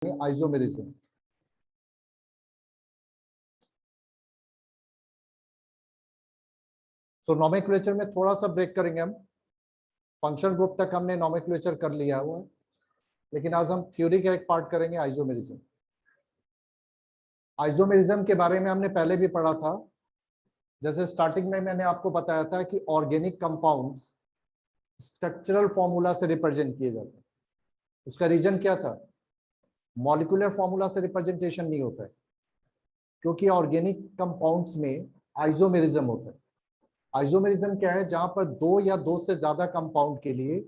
Isomerism. तो nomenclature में थोड़ा सा ब्रेक करेंगे हम। फंक्शनल ग्रुप तक हमने नोमेनक्लेचर कर लिया हुआ है, लेकिन आज हम थ्योरी का एक पार्ट करेंगे, आइसोमेरिज्म। आइसोमेरिज्म के बारे में हमने पहले भी पढ़ा था। जैसे स्टार्टिंग में मैंने आपको बताया था कि ऑर्गेनिक कंपाउंड्स स्ट्रक्चरल फॉर्मूला से रिप्रेजेंट किए जाते हैं। उसका रीजन क्या था? मॉलिक्यूलर फॉर्मूला से रिप्रेजेंटेशन नहीं होता है, क्योंकि ऑर्गेनिक कंपाउंड्स में आइसोमेरिज्म होता है। आइसोमेरिज्म क्या है? जहां पर दो या दो से ज्यादा कंपाउंड के लिए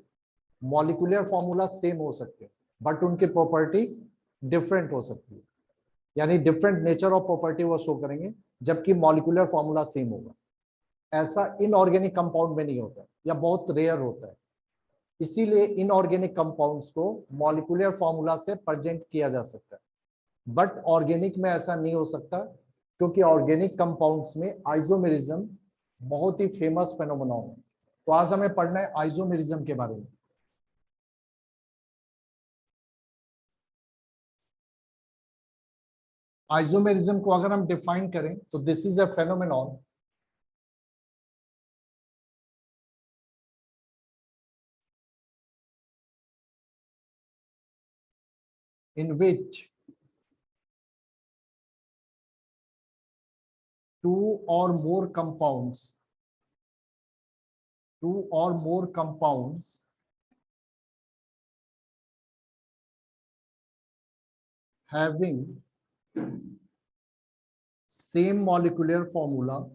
मॉलिक्यूलर फॉर्मूला सेम हो सकते हैं, बट उनकी प्रॉपर्टी डिफरेंट हो सकती है, यानी डिफरेंट नेचर ऑफ प्रॉपर्टी वो शो करेंगे, जबकि मॉलिक्यूलर फॉर्मूला सेम होगा। ऐसा इनऑर्गेनिक कंपाउंड में नहीं होता है, या बहुत रेयर होता है। इसीलिए इनऑर्गेनिक कंपाउंड्स को मॉलिक्यूलर फॉर्मूला से प्रेजेंट किया जा सकता है, बट ऑर्गेनिक में ऐसा नहीं हो सकता, क्योंकि ऑर्गेनिक कंपाउंड्स में आइसोमेरिज्म बहुत ही फेमस फेनोमेनॉन है। तो आज हमें पढ़ना है आइसोमेरिज्म के बारे में। आइसोमेरिज्म को अगर हम डिफाइन करें तो this is a phenomenon in which two or more compounds having same molecular formula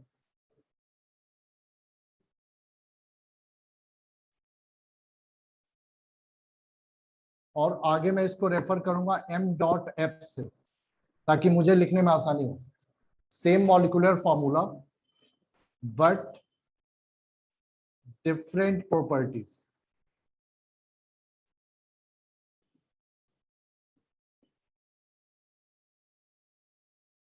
और आगे मैं इसको रेफर करूंगा m.f से, ताकि मुझे लिखने में आसानी हो। Same molecular formula but different properties.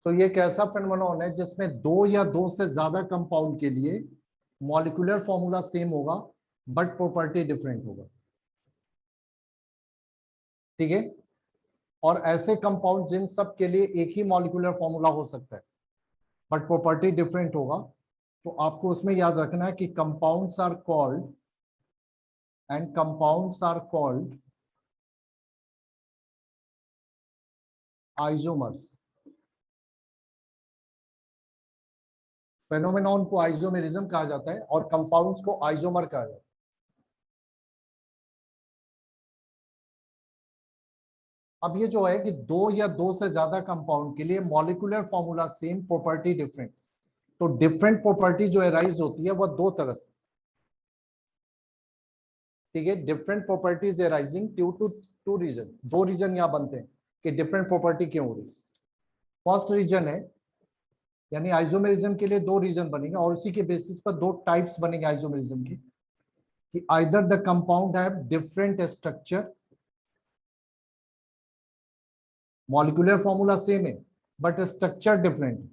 तो ये कैसा फेनोमेनॉन है जिसमें दो या दो से ज्यादा कंपाउंड के लिए मॉलिक्यूलर फॉर्मूला सेम होगा, बट प्रॉपर्टी डिफरेंट होगा। ठीक है? और ऐसे कंपाउंड जिन सब के लिए एक ही मॉलिक्यूलर फॉर्मूला हो सकता है, बट प्रॉपर्टी डिफरेंट होगा, तो आपको उसमें याद रखना है कि कंपाउंड्स आर कॉल्ड आइसोमर्स। फेनोमेनॉन को आइसोमेरिज्म कहा जाता है और कंपाउंड्स को आइसोमर कहा जाता है। अब ये जो है कि दो या दो से ज्यादा कंपाउंड के लिए molecular formula same, property different. तो डिफरेंट प्रॉपर्टी जो एराइज होती है वह दो तरह से। ठीक है? Different properties arising due to two reason. दो रीजन यहां बनते हैं कि डिफरेंट प्रॉपर्टी क्यों हो रही है। फर्स्ट रीजन है, यानी आइसोमेरिज्म के लिए दो रीजन बनेंगे और उसी के बेसिस पर दो टाइप्स बनेंगे आइसोमेरिज्म की, कि either the compound have different structure, molecular formula same है बट स्ट्रक्चर डिफरेंट।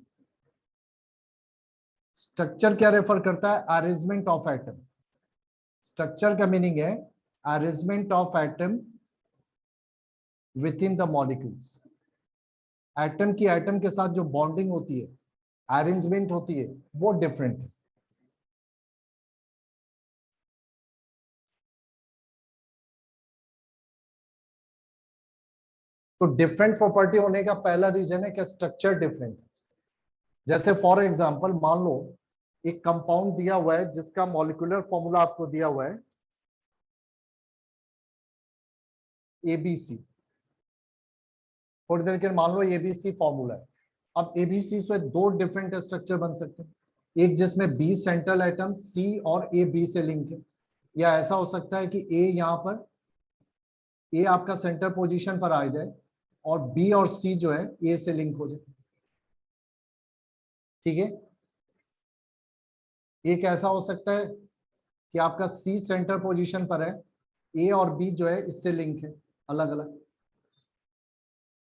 स्ट्रक्चर क्या रेफर करता है? Arrangement of atom. स्ट्रक्चर का मीनिंग है arrangement of atom with in the molecules. Atom की एटम के साथ जो बॉन्डिंग होती है, अरेंजमेंट होती है, वो डिफरेंट है। तो डिफरेंट प्रॉपर्टी होने का पहला रीजन है कि स्ट्रक्चर डिफरेंट है। जैसे फॉर एग्जांपल मान लो एक कंपाउंड दिया हुआ है जिसका मॉलिक्यूलर फॉर्मूला आपको दिया हुआ है एबीसी। थोड़ी देर के मान लो एबीसी फॉर्मूला है। अब एबीसी से दो डिफरेंट स्ट्रक्चर बन सकते हैं, एक जिसमें बी सेंट्रल एटम, सी और ए बी से लिंक है, या ऐसा हो सकता है कि ए यहां पर ए आपका सेंटर पोजीशन पर आ जाए और बी और सी जो है ए से लिंक हो जाए। ठीक है? एक ऐसा हो सकता है कि आपका सी सेंटर पोजीशन पर है, ए और बी जो है इससे लिंक है अलग अलग।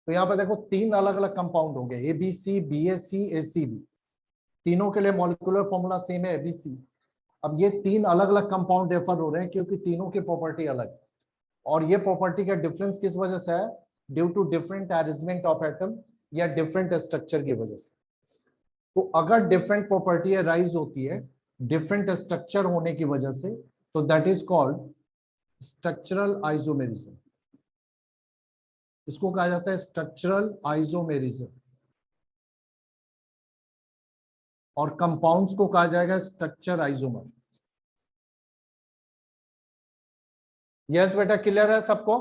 तो यहाँ पर देखो तीन अलग अलग कंपाउंड हो गए, A B C, B A C, A C B. तीनों के लिए मॉलिक्यूलर फॉर्मूला सेम है, एबीसी। अब ये तीन अलग अलग कंपाउंड रेफर हो रहे हैं क्योंकि तीनों की प्रॉपर्टी अलग है। और ये प्रॉपर्टी का डिफरेंस किस वजह से है? Due to different arrangement of atom या डिफरेंट स्ट्रक्चर की वजह से। तो अगर डिफरेंट प्रॉपर्टी राइज होती है डिफरेंट स्ट्रक्चर होने की वजह से, तो that is called structural isomerism. इसको कहा जाता है स्ट्रक्चरल आइसोमेरिज्म। और कंपाउंड्स को कहा जाएगा स्ट्रक्चर आइसोमर। यस बेटा, क्लियर है सबको?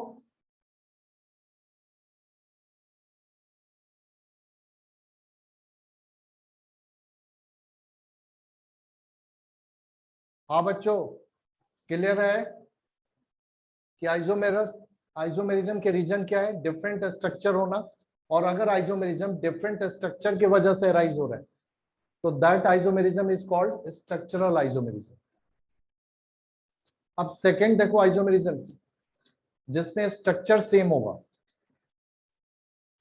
हाँ बच्चों, क्लियर है कि आइसोमेरिज्म के रीजन क्या है? डिफरेंट स्ट्रक्चर होना। और अगर आइसोमेरिज्म डिफरेंट स्ट्रक्चर की वजह से राइज हो रहा है, तो that isomerism is called structural isomerism. अब सेकंड देखो आइसोमेरिज्म, जिसमें स्ट्रक्चर सेम होगा,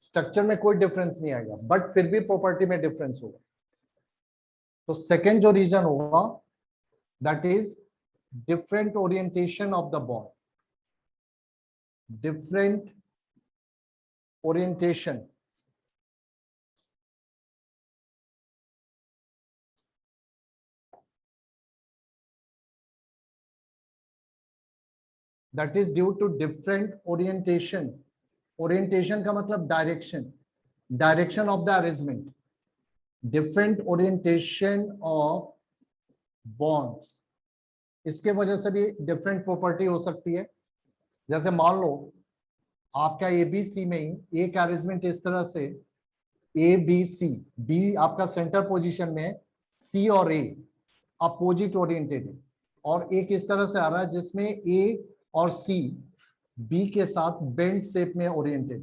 स्ट्रक्चर में कोई डिफरेंस नहीं आएगा, बट फिर भी प्रॉपर्टी में डिफरेंस होगा। तो सेकंड जो रीजन होगा that is different orientation of the bond. Different orientation, that is due to different orientation. Orientation का मतलब direction, direction of the arrangement. Different orientation of bonds, इसके वजह से भी डिफरेंट प्रॉपर्टी हो सकती है। जैसे मान लो आपका एबीसी में ही एक अरेंजमेंट इस तरह से ए बी सी, बी आपका सेंटर पोजीशन में है, सी और ए अपोजिट ओरिएंटेड है, और एक इस तरह से आ रहा है जिसमें ए और सी बी के साथ बेंड शेप में ओरिएंटेड।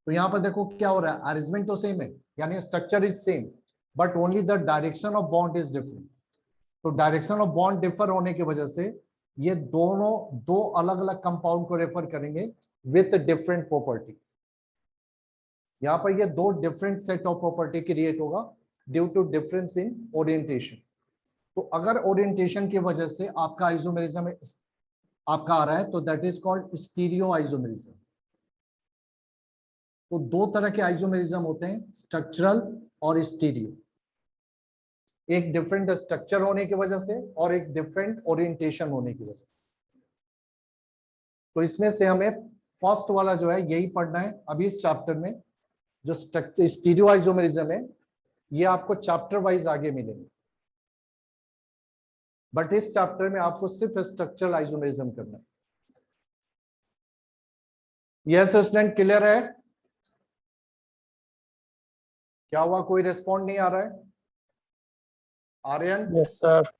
तो यहाँ पर देखो क्या हो रहा है, अरेंजमेंट तो सेम है, यानी structure is same, but only the direction of bond is different. तो डायरेक्शन ऑफ बॉन्ड डिफर होने की वजह से ये दोनों दो अलग अलग कंपाउंड को रेफर करेंगे विथ डिफरेंट प्रॉपर्टी। यहाँ पर ये दो different set of property create होगा due to difference in orientation. तो अगर ओरिएंटेशन की वजह से आपका आइसोमेरिज्म आपका आ रहा है, तो that is called stereo isomerism. तो दो तरह के आइसोमेरिज्म होते हैं, स्ट्रक्चरल और स्टीरियो। एक डिफरेंट स्ट्रक्चर होने की वजह से और एक डिफरेंट ओरिएंटेशन होने की वजह से। तो इसमें से हमें फर्स्ट वाला जो है यही पढ़ना है अभी इस चैप्टर में। जो स्टीरियो आइसोमेरिज्म है ये आपको चैप्टर वाइज आगे मिलेंगे, बट इस चैप्टर में आपको सिर्फ स्ट्रक्चरल आइसोमेरिज्म करना है। यस स्टूडेंट, क्लियर है? क्या हुआ, कोई रेस्पॉन्ड नहीं आ रहा है? आर्यन? Yes sir.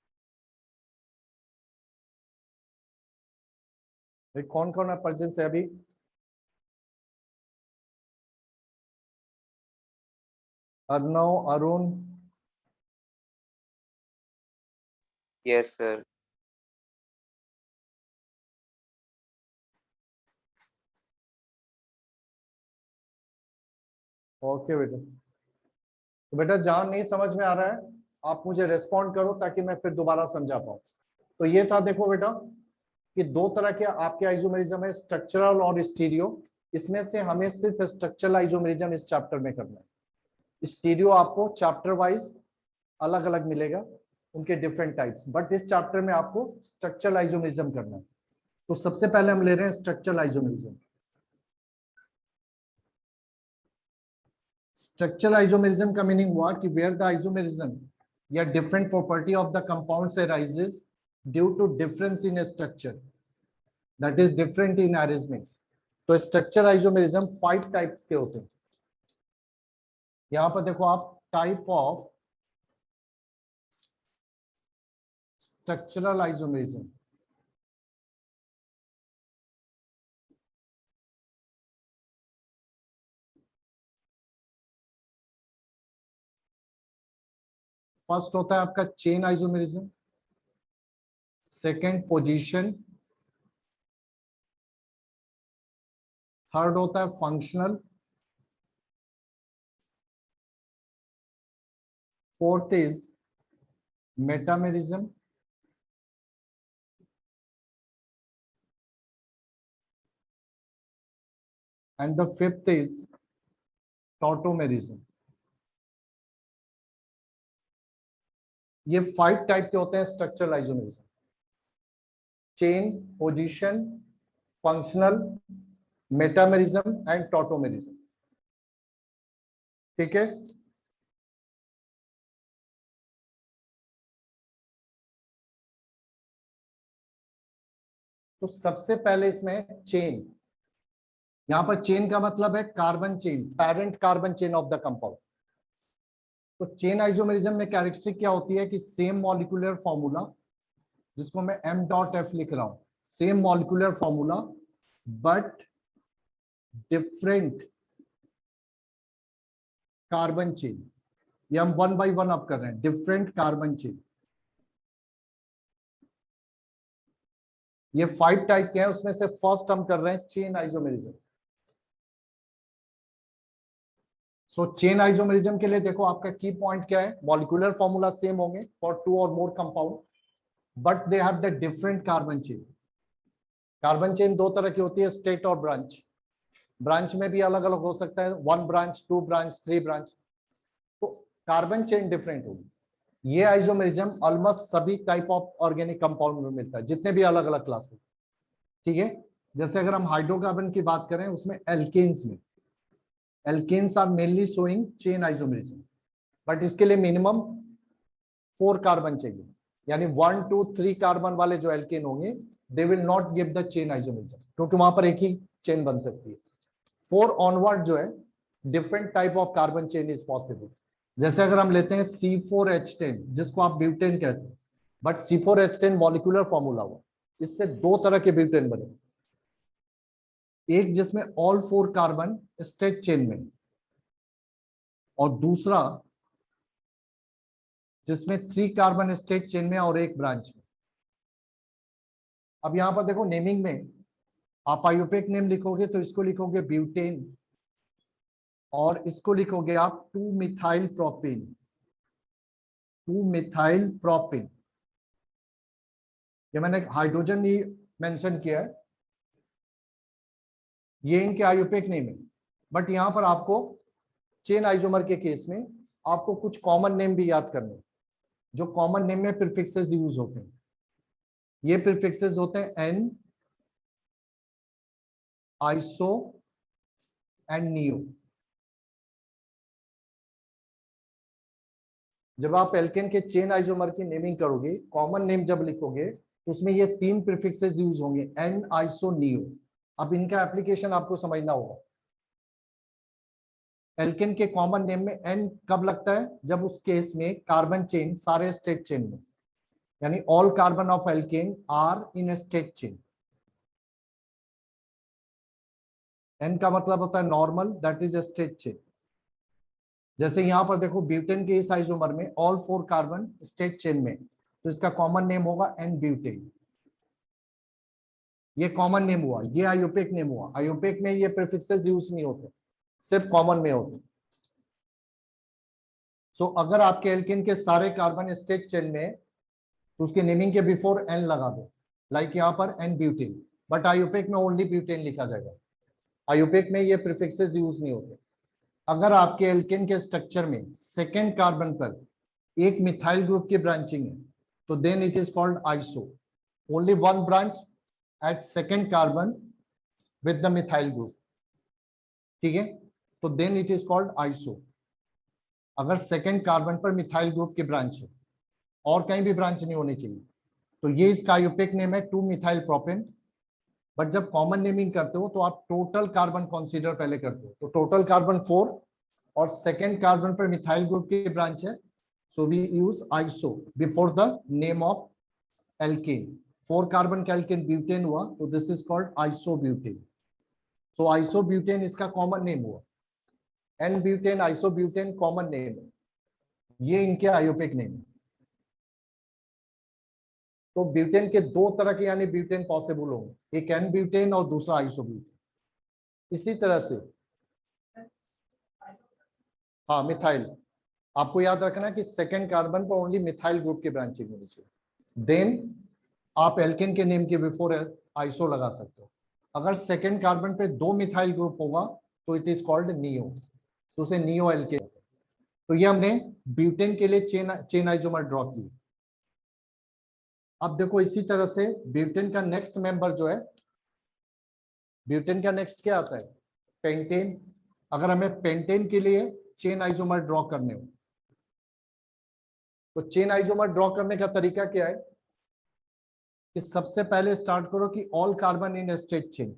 कौन कौन है प्रेजेंट है अभी? Arnav, Arun? Yes sir. Okay बेटा, तो बेटा जहां नहीं समझ में आ रहा है आप मुझे रेस्पॉन्ड करो ताकि मैं फिर दोबारा समझा पाऊँ। तो ये था देखो बेटा कि दो तरह के आपके आइसोमेरिज्म है, स्ट्रक्चरल और स्टीरियो। इसमें से हमें सिर्फ स्ट्रक्चरल आइसोमेरिज्म इस चैप्टर में करना है। स्टीरियो आपको चैप्टर वाइज अलग अलग मिलेगा, उनके डिफरेंट टाइप्स, बट इस चैप्टर में आपको स्ट्रक्चरल आइसोमेरिज्म करना है। तो सबसे पहले हम ले रहे हैं स्ट्रक्चरल आइसोमेरिज्म। स्ट्रक्चरल आइसोमेरिज्म का मीनिंग हुआ कि वेयर द आइसोमेरिज्म या different property of the compounds arises due to difference in structure, that is different in arrangement. तो स्ट्रक्चरल आइसोमेरिज्म 5 टाइप्स के होते हैं। यहां पर देखो आप type of structural isomerism. First होता है आपका chain isomerism, second position, third होता है functional, fourth is metamerism, and the fifth is tautomerism. ये 5 टाइप के होते हैं structural isomerism: chain, position, functional, metamerism and tautomerism. ठीक है, तो सबसे पहले इसमें चेन। यहां पर चेन का मतलब है carbon chain, parent carbon chain of the compound. तो चेन आइसोमेरिज्म में कैरेक्टरिस्टिक क्या होती है कि सेम मॉलिक्यूलर फॉर्मूला, जिसको मैं m.f लिख रहा हूं, same molecular formula but different carbon chain. ये हम 1 by 1 अब कर रहे हैं, डिफरेंट कार्बन चेन। ये 5 टाइप के हैं, उसमें से फर्स्ट हम कर रहे हैं chain isomerism. So chain isomerism के लिए देखो आपका की पॉइंट क्या है, मॉलिक्यूलर फॉर्मूला सेम होंगे फॉर 2 और more compound, but they have the different carbon chain. Carbon chain 2 तरह की होती है, स्टेट और ब्रांच। ब्रांच में भी अलग अलग हो सकता है, 1 ब्रांच, 2 ब्रांच, 3 ब्रांच, तो कार्बन चेन डिफरेंट होगी। ये आइसोमेरिज्म ऑलमोस्ट सभी टाइप ऑफ ऑर्गेनिक कंपाउंड में मिलता है, जितने भी अलग अलग क्लासेस। ठीक है, जैसे अगर हम हाइड्रोकार्बन की बात करें, उसमें एल्केन्स में, alkanes are mainly showing chain isomerism, but इसके लिए मिनिमम 4 कार्बन चाहिए, यानी 1 2 3 कार्बन वाले जो एल्केन होंगे they will not give the chain isomerism, क्योंकि वहां पर एक ही चेन बन सकती है। 4 ऑनवर्ड जो है different type of carbon chain is possible. जैसे अगर हम लेते हैं C4H10, जिसको आप ब्यूटेन कहते हैं, बट C4H10 मॉलिक्यूलर फॉर्मूला हुआ, इससे 2 तरह के ब्यूटेन बने, एक जिसमें ऑल 4 कार्बन स्टेट चेन में, और दूसरा जिसमें 3 कार्बन स्टेट चेन में और 1 ब्रांच में। अब यहां पर देखो नेमिंग में आप आयुपेक नेम लिखोगे तो इसको लिखोगे ब्यूटेन, और इसको लिखोगे आप 2 मिथाइल प्रोपेन, 2 मिथाइल प्रोपेन। ये मैंने हाइड्रोजन ही मेंशन किया है, ये इनके आयुपेक नेम है, बट यहां पर आपको चेन आइसोमर के केस में आपको कुछ कॉमन नेम भी याद करने, जो कॉमन नेम में प्रीफिक्सेस यूज होते हैं। ये प्रीफिक्सेस होते हैं एन, आइसो एंड नियो। जब आप एल्केन के चेन आइसोमर की नेमिंग करोगे, कॉमन नेम जब लिखोगे, तो उसमें ये 3 प्रीफिक्सेस यूज होंगे, एन, आइसो, नियो। अब इनका एप्लीकेशन आपको समझना होगा। एल्केन के कॉमन नेम में एन कब लगता है, जब उस केस में कार्बन चेन सारे स्टेट चेन में, यानी all carbon of alkane are in straight chain. N का मतलब होता है normal, that is straight chain. जैसे यहां पर देखो ब्यूटेन के इस आइसोमर में ऑल 4 कार्बन स्टेट चेन में, तो इसका कॉमन नेम होगा एन ब्यूटेन। ये कॉमन नेम हुआ, ये आयुपेक नेम हुआ। आयुपेक में ये प्रीफिक्सेस यूज नहीं होते, सिर्फ कॉमन में होते। सो अगर आपके एल्केन के सारे कार्बन स्टेट चेन में, तो उसके नेमिंग के बिफोर एन लगा दो, लाइक यहाँ पर एन ब्यूटेन, बट आयुपेक में ओनली ब्यूटेन लिखा जाएगा। आयुपेक में ये प्रीफिक्सेस यूज नहीं होते। अगर आपके एल्केन के स्ट्रक्चर में सेकेंड कार्बन पर एक मिथाइल ग्रुप की ब्रांचिंग है, तो then it is called iso, only 1 branch at second carbon with the methyl group. ठीक है, तो then it is called iso, अगर सेकेंड कार्बन पर मिथाइल ग्रुप की ब्रांच है, और कहीं भी ब्रांच नहीं होनी चाहिए। तो ये इसका आयुपेक नेम है 2 मिथाइल प्रोपेन। बट जब कॉमन नेमिंग करते हो तो आप टोटल कार्बन कंसीडर पहले करते हो, तो टोटल कार्बन 4 और सेकेंड कार्बन पर मिथाइल ग्रुप की ब्रांच है, so we use iso before the name of alkane. 4 carbon का एल्केन ब्यूटेन हुआ, तो this is called isobutane. So isobutane इसका कॉमन नेम हुआ। N butane, isobutane common name है, ये इनके आयुपेक नेम है। तो ब्यूटेन के 2 तरह के यानी ब्यूटेन पॉसिबल होंगे, एक एन ब्यूटेन और दूसरा आइसोब्यूटेन। इसी तरह से हाँ मिथाइल, आपको याद रखना कि सेकेंड कार्बन पर ओनली मिथाइल ग्रुप की ब्रांचिंग होनी चाहिए, देन आप एल्केन के नेम के बिफोर आइसो लगा सकते हो। अगर सेकेंड कार्बन पे 2 मिथाइल ग्रुप होगा तो इट इज कॉल्ड नियो, तो उसे नियो एल्केन। तो ये हमने ब्यूटेन के लिए चेन आइसोमर ड्रॉ की। अब देखो इसी तरह से ब्यूटेन का नेक्स्ट मेंबर जो है, ब्यूटेन का नेक्स्ट क्या आता है, पेंटेन। अगर हमें पेंटेन के लिए चेन आइसोमर ड्रॉ करने हो तो चेन आइसोमर ड्रॉ करने का तरीका क्या है कि सबसे पहले स्टार्ट करो कि all carbon in straight chain.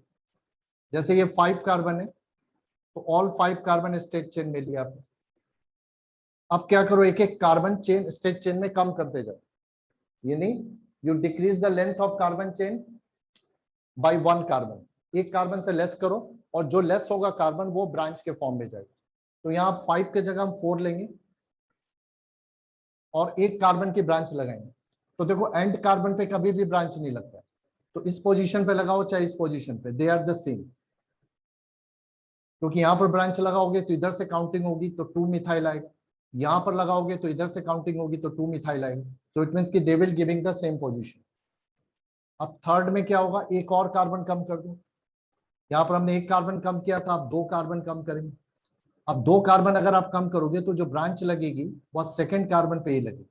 जैसे ये 5 कार्बन है तो ऑल 5 कार्बन स्ट्रेट चेन में लिया आपने। अब क्या करो, एक एक कार्बन चेन स्ट्रेट चेन में कम करते जाओ, यानी you decrease the length of carbon chain by 1 carbon. एक कार्बन से लेस करो और जो लेस होगा कार्बन वो ब्रांच के फॉर्म में जाएगा। तो यहाँ 5 के जगह हम 4 लेंगे और एक कार्बन की ब्रांच लगाएंगे। तो देखो एंड कार्बन पे कभी भी ब्रांच नहीं लगता है, तो इस पोजीशन पे लगाओ चाहे इस पोजीशन पे, दे आर द सेम। क्योंकि यहाँ पर ब्रांच लगाओगे तो इधर से काउंटिंग होगी तो 2 मिथाइल आएगा, यहाँ पर लगाओगे तो इधर से काउंटिंग होगी तो 2 मिथाइल आएगा। तो इट मीन्स कि they will giving the same position. अब थर्ड में क्या होगा, एक और कार्बन कम कर दो। यहाँ पर हमने एक कार्बन कम किया था, अब 2 कार्बन कम करेंगे। अब 2 कार्बन अगर आप कम करोगे तो जो ब्रांच लगेगी वह सेकेंड कार्बन पे ही लगेगी,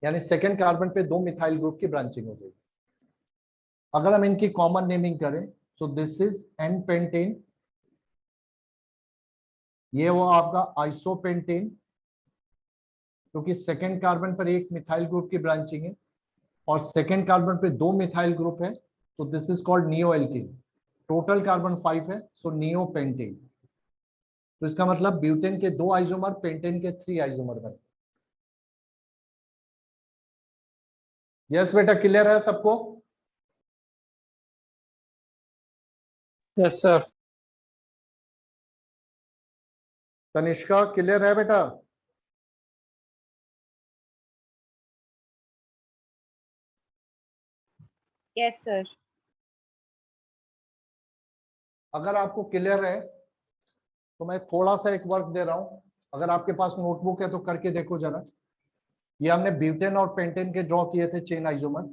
यानी सेकेंड कार्बन पे 2 मिथाइल ग्रुप की ब्रांचिंग हो जाएगी। अगर हम इनकी कॉमन नेमिंग करें तो दिस इज एन पेंटेन, ये वो आपका आइसोपेंटेन, क्योंकि सेकेंड कार्बन पर एक मिथाइल ग्रुप की ब्रांचिंग है और सेकेंड कार्बन पे 2 मिथाइल ग्रुप है, तो this is called neo alkane. Total carbon 5 है, सो नियो पेंटेन। तो इसका मतलब ब्यूटेन के 2 आइसोमर, पेंटेन के 3 आइसोमर बने। यस बेटा, क्लियर है सबको? Yes sir. तनिष्का क्लियर है बेटा? Yes sir. अगर आपको क्लियर है तो मैं थोड़ा सा एक वर्क दे रहा हूं, अगर आपके पास नोटबुक है तो करके देखो जरा। ये हमने ब्यूटेन और पेंटेन के ड्रॉ किए थे चेन आइसोमर।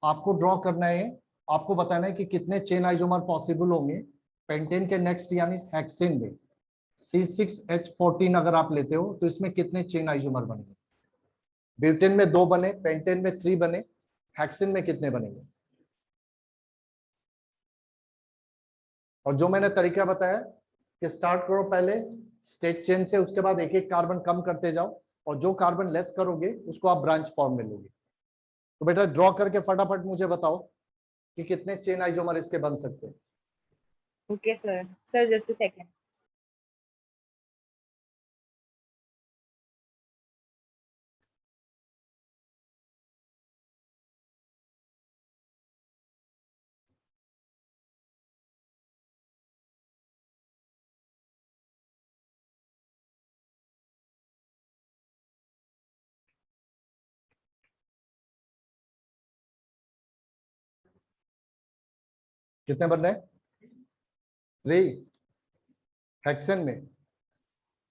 आपको ड्रॉ करना है, आपको बताना है कि कितने चेन आइसोमर पॉसिबल होंगे पेंटेन के नेक्स्ट यानी हेक्सेन में। C6H14 अगर आप लेते हो तो इसमें कितने चेन आइसोमर बनेंगे? ब्यूटेन में 2 बने, पेंटेन में 3 बने, हेक्सेन में कितने बनेंगे? और जो मैंने तरीका बताया कि स्टार्ट करो पहले स्टेट चेन से, उसके बाद एक एक कार्बन कम करते जाओ और जो कार्बन लेस करोगे उसको आप ब्रांच फॉर्म में लोगे। तो बेटा ड्रॉ करके फटाफट मुझे बताओ कि कितने चेन आइसोमर इसके बन सकते हैं। Okay sir. Sir just a second. कितने बन रहे हैं? 3 हेक्सेन में।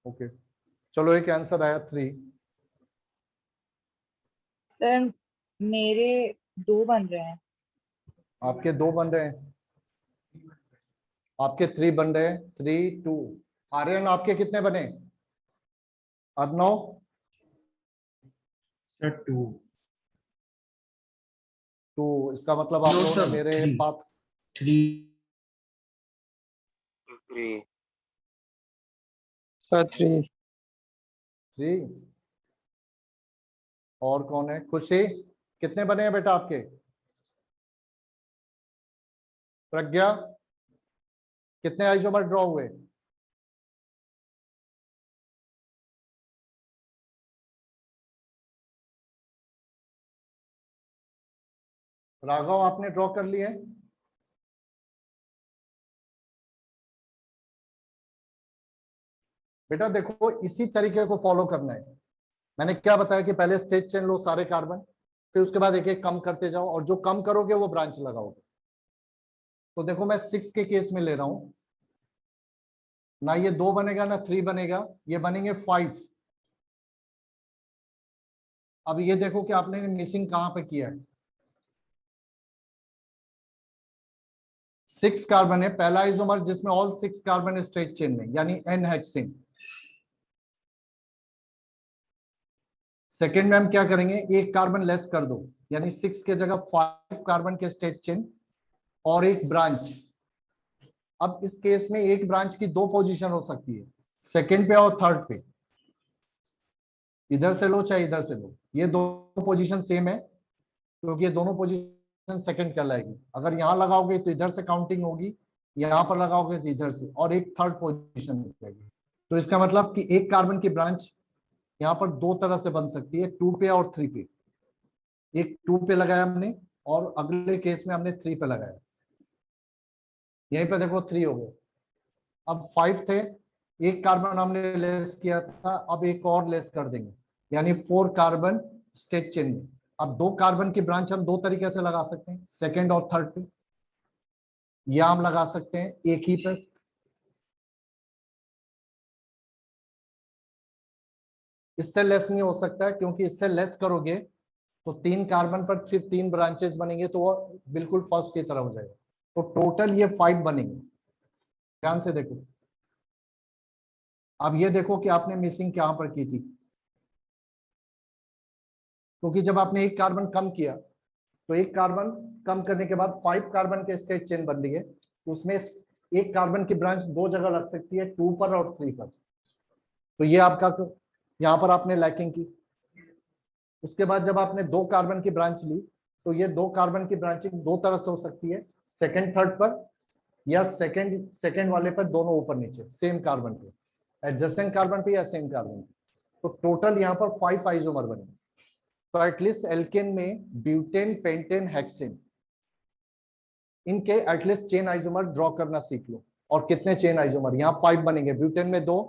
ओके, चलो एक आंसर आया 3। सर मेरे 2 बन रहे हैं। आपके 2 बन रहे हैं, आपके 3 बन रहे हैं, 3 2। आर्यन आपके कितने बने? अर्नव? सर 2। 2। इसका मतलब आप नो लोगों ने सर मेरे 3। Path 3 3 sir 3। 3। और कौन है? खुशी कितने बने हैं बेटा आपके? प्रज्ञा कितने आइसोमर ड्रॉ हुए? राघव आपने ड्रॉ कर लिए? बेटा देखो इसी तरीके को फॉलो करना है। मैंने क्या बताया कि पहले स्टेट चेन लो सारे कार्बन, फिर उसके बाद एक एक कम करते जाओ और जो कम करोगे वो ब्रांच लगाओगे। तो देखो मैं 6 के केस में ले रहा हूं, ना ये 2 बनेगा ना 3 बनेगा, ये बनेंगे 5। अब ये देखो कि आपने मिसिंग कहां पे किया है। 6 कार्बन है, पहला आइसोमर जिसमें ऑल 6 कार्बन स्ट्रेट चेन में, यानी एन हेक्सेन। सेकेंड में हम क्या करेंगे, एक कार्बन लेस कर दो, यानी 6 के जगह 5 कार्बन के स्ट्रेट चेन और एक ब्रांच। अब इस केस में एक ब्रांच की दो पोजीशन हो सकती है, सेकेंड पे और थर्ड पे। इधर से लो चाहे इधर से लो, ये दोनों पोजीशन सेम है, क्योंकि ये दोनों पोजीशन सेकंड कहलाएगी। अगर यहाँ लगाओगे तो इधर से काउंटिंग होगी, यहाँ पर लगाओगे तो इधर से, और एक थर्ड पोजीशन मिलेगी। तो इसका मतलब कि एक कार्बन की ब्रांच यहाँ पर दो तरह से बन सकती है, 2 पे और 3 पे। एक 2 पे लगाया हमने, और अगले केस में हमने 3 पे लगाया। यहीं पे देखो 3 हो गए। अब 5 थे, एक कार्बन हमने लेस किया था, अब एक और लेस कर देंगे, यानी 4 कार्बन स्टेट चेन में। अब 2 कार्बन की ब्रांच हम दो तरीके से लगा सकते हैं, सेकेंड और थर्ड पे, या हम लगा सकते हैं एक ही पे। इससे लेस नहीं हो सकता है, क्योंकि इससे लेस करोगे तो 3 कार्बन पर फिर 3 ब्रांचेस बनेंगे, तो वो बिल्कुल फर्स्ट की तरह हो जाएगा। तो टोटल ये 5 बनेंगे। ध्यान से देखो, अब ये देखो कि आपने मिसिंग कहां पर की थी, क्योंकि जब आपने एक कार्बन कम किया, तो एक कार्बन कम करने के बाद 5 कार्बन के स्ट्रेट चेन बन रही है, तो उसमें एक कार्बन की ब्रांच दो जगह लग सकती है, 2 पर और 3 पर। तो ये आपका, यहाँ पर आपने लैकिंग की। उसके बाद जब आपने 2 कार्बन की ब्रांच ली, तो ये 2 कार्बन की ब्रांचिंग दो तरह से हो सकती है, सेकेंड थर्ड पर, या सेकेंड सेकेंड वाले पर, दोनों ऊपर नीचे सेम कार्बन पे, एडजेसेंट कार्बन पे या सेम कार्बन पे। तो टोटल यहाँ पर 5 आइसोमर बने। तो एटलीस्ट एल्केन में ब्यूटेन, पेंटेन, हेक्सेन, इनके एटलीस्ट चेन आइसोमर ड्रॉ करना सीख लो। और कितने चेन आइसोमर, यहाँ 5 बनेंगे, ब्यूटेन में 2,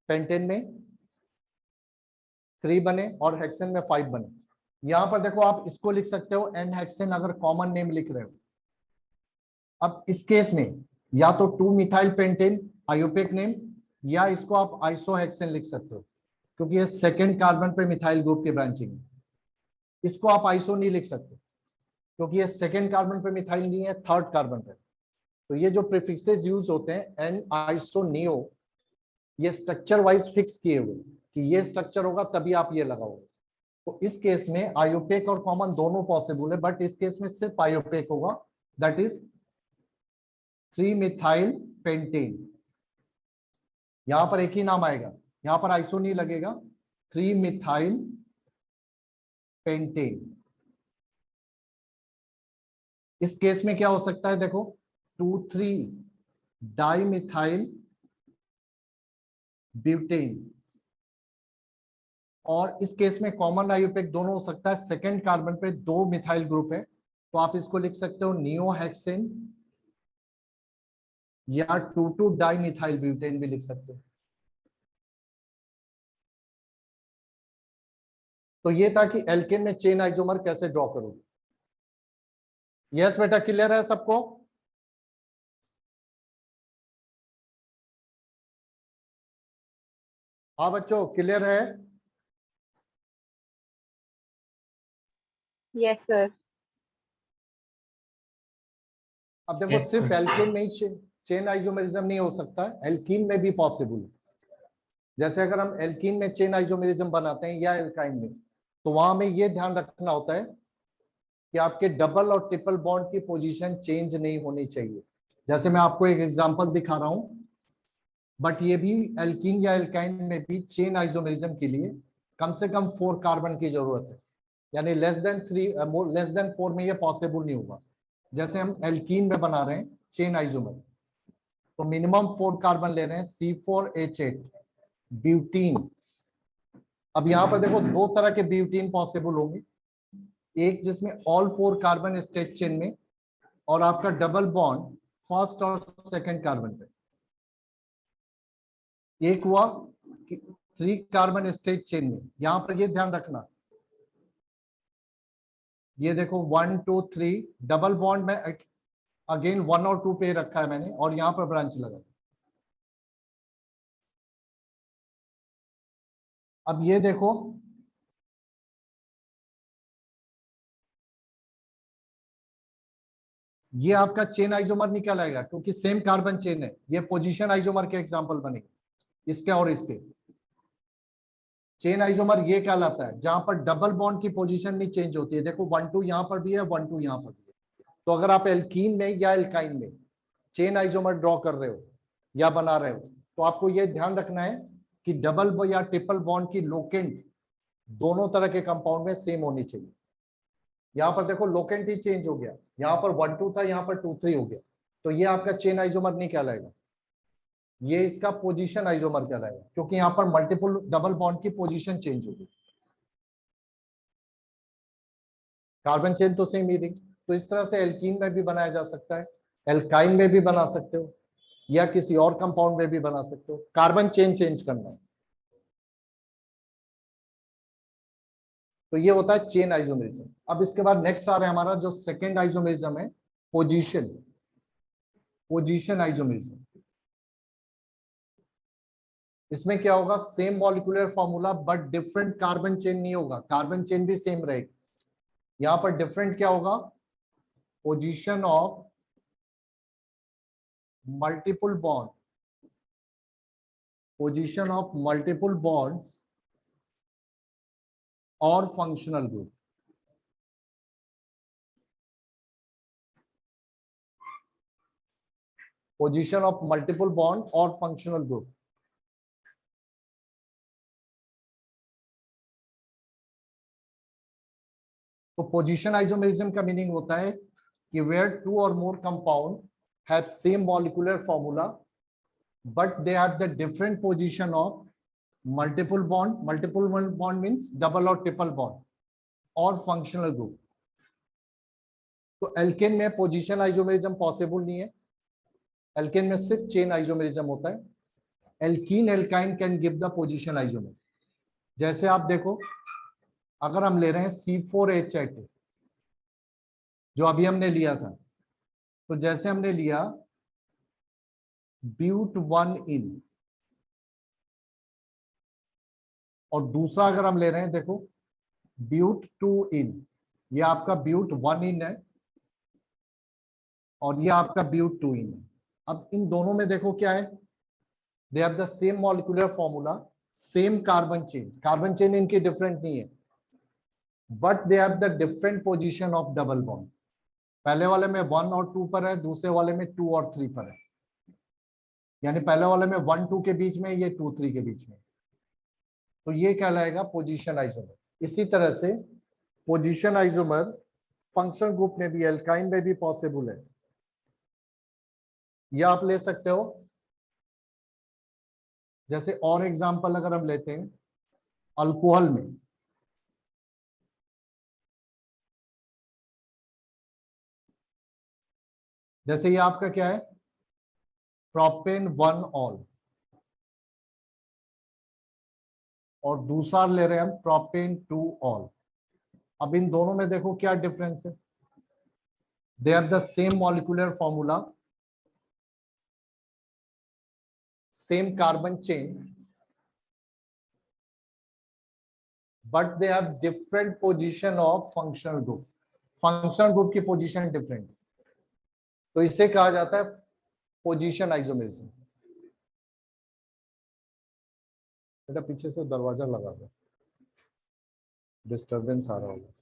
पेंटेन में 3 बने, और हेक्सेन में 5 बने। यहाँ पर देखो आप इसको लिख सकते हो एन हेक्सेन, अगर कॉमन नेम लिख रहे हो। अब इस केस में या तो 2 मिथाइल पेंटेन आयोपेक नेम, या इसको आप आइसोहेक्सेन लिख सकते हो, क्योंकि ये सेकेंड कार्बन पे मिथाइल ग्रुप की ब्रांचिंग है। इसको आप आइसो नहीं लिख सकते, क्योंकि ये सेकेंड कार्बन पे मिथाइल नहीं है, थर्ड कार्बन पे। तो ये जो प्रीफिक्सेस यूज होते हैं एन आइसो नियो, ये स्ट्रक्चर वाइज फिक्स किए हुए कि ये स्ट्रक्चर होगा तभी आप ये लगाओगे। तो इस केस में आयोपेक और कॉमन दोनों पॉसिबल है, बट इस केस में सिर्फ आयोपेक होगा, दैट इज 3 मिथाइल पेंटेन। यहां पर एक ही नाम आएगा, यहां पर आइसो नहीं लगेगा, 3 मिथाइल पेंटेन। इस केस में क्या हो सकता है, देखो 2,3 डाई मिथाइल ब्यूटेन। और इस केस में कॉमन आयुपेक दोनों हो सकता है, सेकेंड कार्बन पे 2 मिथाइल ग्रुप है, तो आप इसको लिख सकते हो नियोहेक्सेन, या 2,2 डाई मिथाइल ब्यूटेन भी लिख सकते हो। तो ये था कि एल्केन में चेन आइसोमर कैसे ड्रॉ करोगे। यस बेटा, क्लियर है सबको? हाँ बच्चों, क्लियर है? Yes sir. अब देखो यस सिर्फ सर। एल्केन में ही चेन आइसोमेरिज्म नहीं हो सकता, एल्कीन में भी पॉसिबल है। जैसे अगर हम एल्कीन में चेन आइसोमेरिज्म बनाते हैं या एल्काइन में, तो वहां में ये ध्यान रखना होता है कि आपके डबल और ट्रिपल बॉन्ड की पोजीशन चेंज नहीं होनी चाहिए। जैसे मैं आपको एक एग्जांपल दिखा रहा हूं, बट ये भी एल्कीन या एल्काइन में भी चेन आइसोमेरिज्म के लिए कम से कम 4 कार्बन की जरूरत है, यानी लेस देन 3, लेस देन 4 में ये पॉसिबल नहीं होगा। जैसे हम एल्कीन में बना रहे हैं चेन आइसोमर, तो मिनिमम 4 कार्बन ले रहे हैं, C4H8 ब्यूटीन। अब यहाँ पर देखो दो तरह के ब्यूटीन पॉसिबल होंगे, एक जिसमें ऑल 4 कार्बन स्टेट चेन में, और आपका डबल बॉन्ड फर्स्ट और सेकंड कार्बन पे। एक हुआ कि 3 कार्बन स्टेट चेन में, यहां पर ये ध्यान रखना, ये देखो 1 2 3 डबल बॉन्ड में, अगेन 1 और 2 पे रखा है मैंने, और यहां पर ब्रांच लगा। अब ये देखो, ये आपका चेन आइसोमर नहीं कहलाएगा क्योंकि सेम कार्बन चेन है। ये पोजीशन आइसोमर के एग्जांपल बने, इसके और इसके। चेन आइसोमर ये कहलाता है जहां पर डबल बॉन्ड की पोजीशन नहीं चेंज होती है। देखो 1 2 यहां पर भी है, 1 2 यहां पर भी है। तो अगर आप एल्कीन में या एल्काइन में चेन आइसोमर ड्रॉ कर रहे हो या बना रहे हो, तो आपको ये ध्यान रखना है कि डबल या ट्रिपल बॉन्ड की लोकेंट दोनों तरह के कंपाउंड में सेम होनी चाहिए। यहाँ पर देखो लोकेंट ही चेंज हो गया, यहाँ पर 1 2 था, यहाँ पर 2 3 हो गया, तो ये आपका चेन आइसोमर नहीं कहलाएगा, ये इसका पोजीशन आइसोमर कहलाएगा क्योंकि यहाँ पर मल्टीपल डबल बॉन्ड की पोजीशन चेंज होगी। कार्बन चेन तो सेम ही रही। तो इस तरह से एल्कीन में भी बनाया जा सकता है, एल्काइन में भी बना सकते हो, या किसी और कंपाउंड में भी बना सकते हो। कार्बन चेन चेंज करना है तो ये होता है चेन आइसोमेरिज्म। अब इसके बाद नेक्स्ट आ रहा है हमारा जो सेकेंड आइसोमेरिज्म है, पोजीशन आइसोमेरिज्म। इसमें क्या होगा, same molecular formula but different carbon chain नहीं होगा, कार्बन चेन भी सेम रहेगी। यहां पर डिफरेंट क्या होगा, position of multiple bond, position of multiple bonds और functional group. Position of multiple bond और फंक्शनल ग्रुप। तो पोजीशन आइसोमेरिज्म का मीनिंग होता है कि वेयर 2 और more compound have same molecular formula but they have the different position of multiple bond, multiple bond means double और triple bond, और functional group. तो एल्केन में पोजीशन आइसोमेरिज्म पॉसिबल नहीं है, एल्केन में सिर्फ चेन आइसोमेरिज्म होता है। Alkene alkyne can give the position isomer. जैसे आप देखो, अगर हम ले रहे हैं C4H8 जो अभी हमने लिया था, तो जैसे हमने लिया ब्यूट 1 इन, और दूसरा अगर हम ले रहे हैं, देखो ब्यूट 2 इन, ये आपका ब्यूट 1 इन है और ये आपका ब्यूट 2 इन है। अब इन दोनों में देखो क्या है, दे have the same molecular formula, same carbon chain इनकी डिफरेंट नहीं है, but they have the different position of double bond. पहले वाले में 1 और 2 पर है, दूसरे वाले में 2 और 3 पर है, यानी पहले वाले में 1 2 के बीच में, ये 2 3 के बीच में। तो ये कहलाएगा पोजीशन आइसोमर। इसी तरह से पोजीशन आइसोमर फंक्शनल ग्रुप में भी, एल्काइन में भी पॉसिबल है। या आप ले सकते हो, जैसे और एग्जांपल अगर हम लेते हैं अल्कोहल में, जैसे ये आपका क्या है, प्रोपेन 1 ऑल, और दूसरा ले रहे हैं हम प्रोपेन 2 ऑल। अब इन दोनों में देखो क्या डिफरेंस है, दे have the same molecular formula, same carbon chain, but they have different position of functional group. Functional group की पोजीशन डिफरेंट, तो इसे कहा जाता है पोजीशन आइसोमेरिज्म। बेटा पीछे से दरवाजा लगा दो, डिस्टरबेंस आ रहा होगा।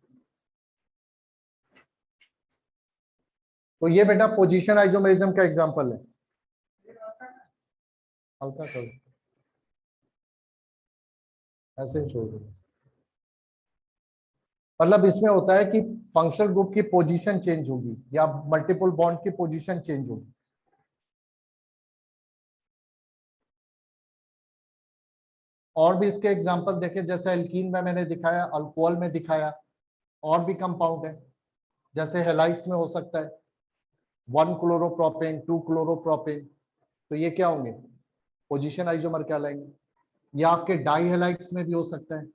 तो ये बेटा पोजीशन आइसोमेरिज्म का एग्जांपल है। हल्का करो, ऐसे ही छोड़ दो। मतलब इसमें होता है कि फंक्शनल ग्रुप की पोजीशन चेंज होगी या मल्टीपल बॉन्ड की पोजीशन चेंज होगी। और भी इसके एग्जांपल देखें, जैसे एल्कीन में मैंने दिखाया, अल्कोहल में दिखाया, और भी कंपाउंड है, जैसे हेलाइड्स में हो सकता है 1 क्लोरोप्रोपेन, 2 क्लोरोप्रोपेन, तो ये क्या होंगे, पोजीशन आइसोमर कहलाएंगे। या आपके डाई हेलाइड्स में भी हो सकता है,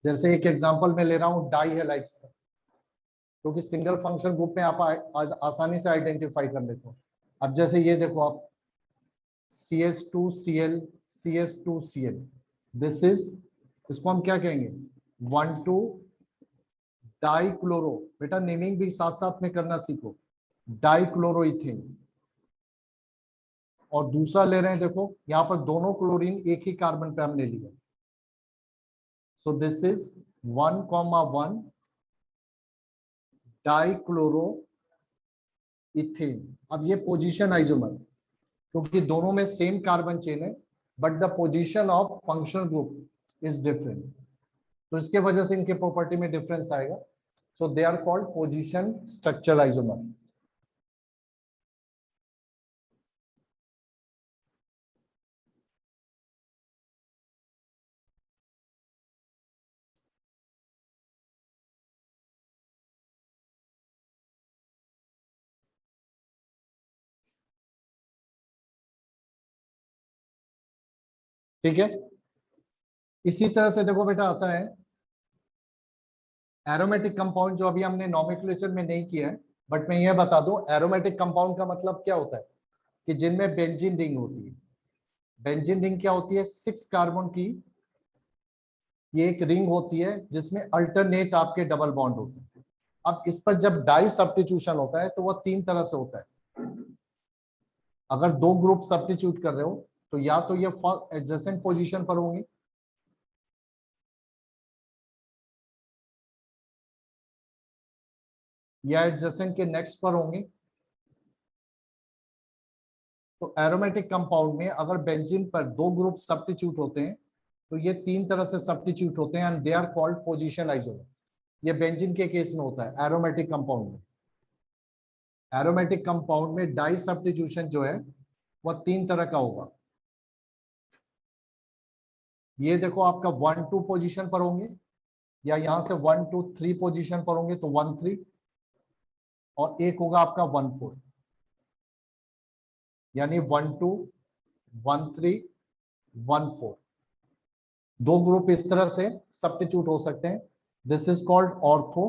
जैसे एक एग्जांपल मैं ले रहा हूं डाई हेलाइड्स का, क्योंकि सिंगल फंक्शन ग्रुप में आप आसानी से आइडेंटिफाई कर लेते हो। अब जैसे ये देखो आप, CS2Cl CS2Cl, दिस इज, इसको हम क्या कहेंगे, 1 2 डाइक्लोरो, बेटा नेमिंग भी साथ साथ में करना सीखो, डाइक्लोरोइथेन। और दूसरा ले रहे हैं, देखो यहाँ पर दोनों क्लोरीन एक ही कार्बन पे हमने लिया, so this is 1,1 dichloroethane. अब ये पोजीशन आइसोमर, क्योंकि दोनों में सेम कार्बन चेन है but the position of functional group is different, तो इसके वजह से इनके प्रॉपर्टी में डिफरेंस आएगा। So they are called position structural isomer. ठीक है, इसी तरह से देखो बेटा आता है एरोमेटिक कंपाउंड, जो अभी हमने नॉमेनक्लेचर में नहीं किया है, बट मैं यह बता दूं एरोमेटिक कंपाउंड का मतलब क्या होता है कि जिनमें बेंजीन रिंग होती है। बेंजीन रिंग क्या होती है? 6 कार्बन की ये एक रिंग होती है जिसमें अल्टरनेट आपके डबल बॉन्ड होते हैं। अब इस पर जब डाई सब्स्टिट्यूशन होता है तो वह 3 तरह से होता है। अगर 2 ग्रुप सब्स्टिट्यूट कर रहे हो तो या तो ये एडजेसेंट पोजीशन पर होंगे, या एडजेसेंट के नेक्स्ट पर होंगे। तो एरोमेटिक कंपाउंड में अगर बेंजीन पर 2 ग्रुप सब्स्टिट्यूट होते हैं तो ये 3 तरह से सब्स्टिट्यूट होते हैं and they are called position isomer. ये बेंजीन के केस में होता है एरोमेटिक कंपाउंड में। एरोमेटिक कंपाउंड में डाई सब्स्टिट्यूशन जो है वह 3 तरह का होगा। ये देखो आपका 1-2 पोजीशन पर होंगे, या यहां से 1-2-3 पोजीशन पर होंगे तो 1-3, और एक होगा आपका 1-4, यानी 1-2 1-3 1-4। 2 ग्रुप इस तरह से सब्स्टिट्यूट हो सकते हैं। This is called ortho,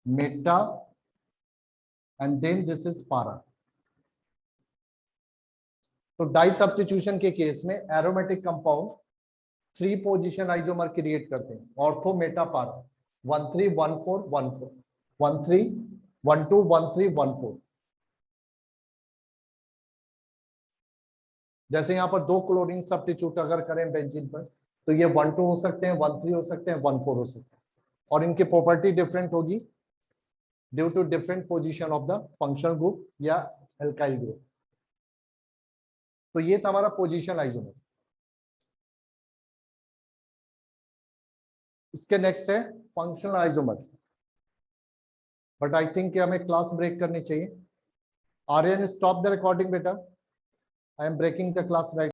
meta and then this is para. तो डाई सब्स्टिट्यूशन के केस में aromatic compound 3 position isomer create करते हैं, ऑर्थो मेटा पारा, 1-3 1-4 1-4, 1-3 1-2 1-3 1-4। जैसे यहाँ पर 2 क्लोरीन सब्स्टिट्यूट अगर करें बेंजीन पर तो ये 1-2 हो सकते हैं, 1-3 हो सकते हैं, 1-4 हो सकते हैं, और इनकी प्रॉपर्टी डिफरेंट होगी due to different position of the functional group या एल्काइल ग्रुप। तो ये था हमारा पोजीशन आइसोमर। इसके नेक्स्ट है functional isomer, but I think हमें क्लास ब्रेक करनी चाहिए। आर्यन स्टॉप द रिकॉर्डिंग बेटा, I am breaking the class right